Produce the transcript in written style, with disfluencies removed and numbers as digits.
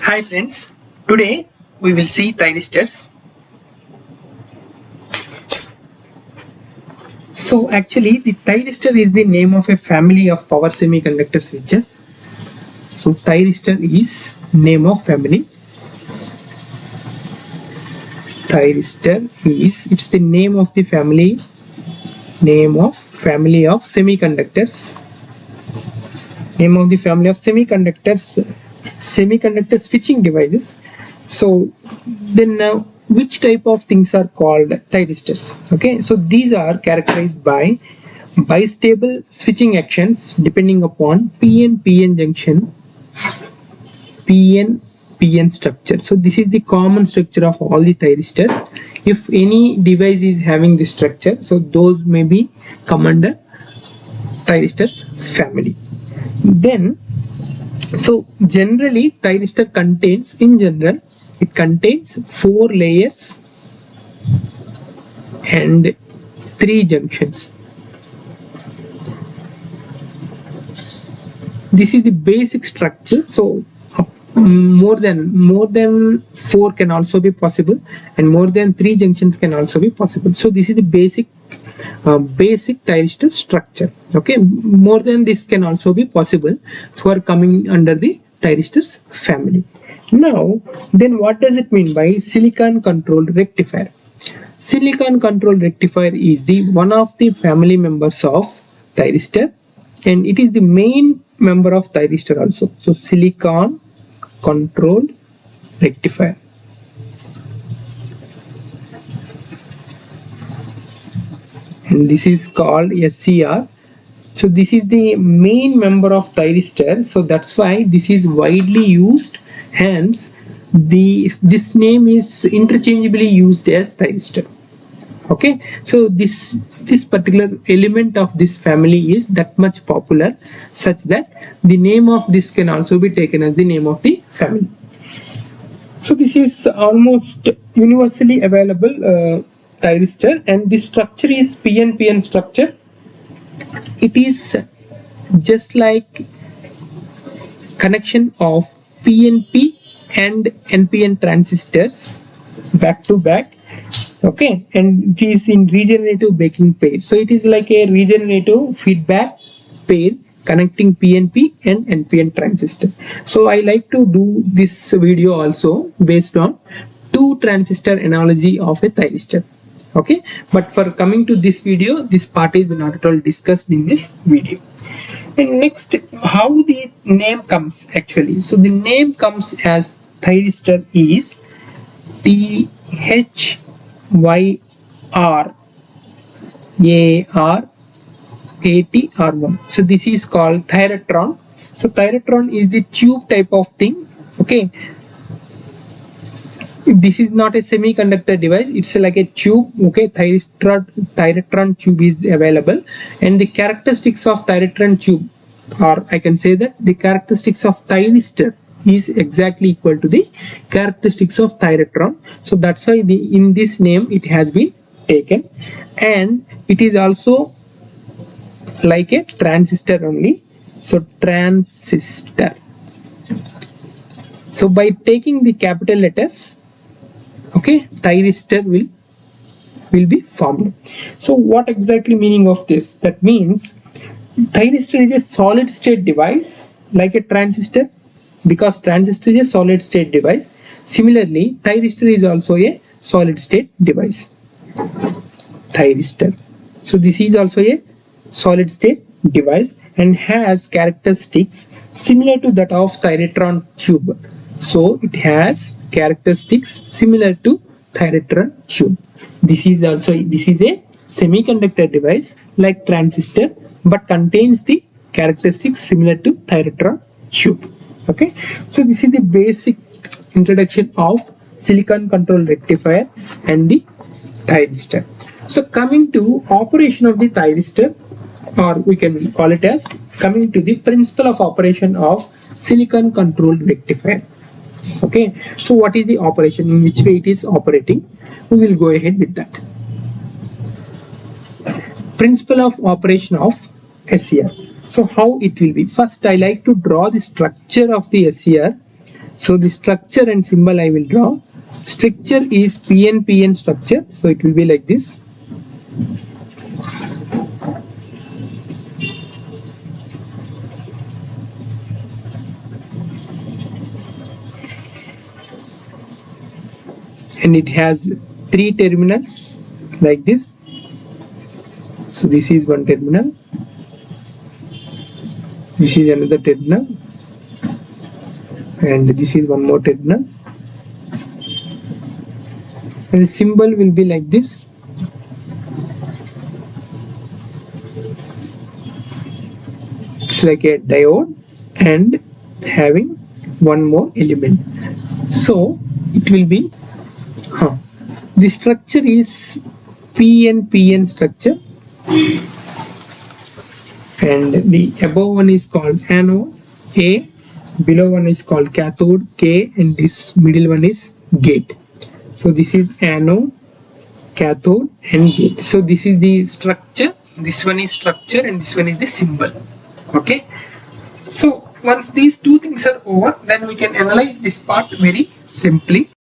Hi friends, today we will see thyristors. So actually the thyristor is the name of a family of power semiconductor switches. So thyristor is name of family. Thyristor is it's the name of the family of semiconductors. Name of the family of semiconductor switching devices. So then which type of things are called thyristors? Okay, so these are characterized by bistable switching actions depending upon PN-PN junction, PN-PN structure. So this is the common structure of all the thyristors. If any device is having this structure, so those may be come under thyristors family. Then so generally thyristor contains, in general it contains 4 layers and 3 junctions. This is the basic structure. So more than 4 can also be possible, and more than 3 junctions can also be possible. So this is the basic thyristor structure. Okay, more than this can also be possible for coming under the thyristors family. Now then, what does it mean by silicon controlled rectifier? Silicon controlled rectifier is the one of the family members of thyristor, and it is the main member of thyristor also. So silicon controlled rectifier. And this is called SCR. So this is the main member of thyristor, so that's why this is widely used, hence this name is interchangeably used as thyristor. Okay, so this particular element of this family is that much popular, such that the name of this can also be taken as the name of the family. So this is almost universally available thyristor, and this structure is PN-PN structure. It is just like connection of PNP and NPN transistors back to back. Okay, and it is in regenerative braking pair. So it is like a regenerative feedback pair connecting PNP and NPN transistor. So I like to do this video also based on 2 transistor analogy of a thyristor. Okay, but for coming to this video, this part is not at all discussed in this video. And next, how the name comes actually. So the name comes as thyristor is THYRARATR1. So this is called thyratron. So thyratron is the tube type of thing. Okay, this is not a semiconductor device, it's like a tube. Okay, thyratron tube is available, and the characteristics of thyratron tube, or I can say that the characteristics of thyristor is exactly equal to the characteristics of thyratron. So that's why in this name it has been taken, and it is also like a transistor only. So transistor. So by taking the capital letters, okay, thyristor will be formed. So what exactly meaning of this? That means thyristor is a solid state device like a transistor, because transistor is a solid state device. Similarly, thyristor is also a solid state device. Thyristor. So this is also a solid state device and has characteristics similar to that of thyratron tube. So it has characteristics similar to thyratron tube. This is a semiconductor device like transistor, but contains the characteristics similar to thyratron tube. Okay, so this is the basic introduction of silicon control rectifier and the thyristor. So coming to operation of the thyristor, or we can call it as coming to the principle of operation of silicon controlled rectifier. Okay, so what is the operation, in which way it is operating? We will go ahead with that. Principle of operation of SCR. So how it will be? First, I like to draw the structure of the SCR So the structure and symbol I will draw. Structure is PNPN structure, so it will be like this. And it has 3 terminals like this. So this is one terminal, this is another terminal, and this is one more terminal. And the symbol will be like this. It's like a diode and having one more element. So it will be the structure is PNPN structure, and the above one is called anode A, below one is called cathode K, and this middle one is gate. So this is anode, cathode and gate. So this is the structure, this one is structure, and this one is the symbol. Okay, so once these two things are over, then we can analyze this part very simply.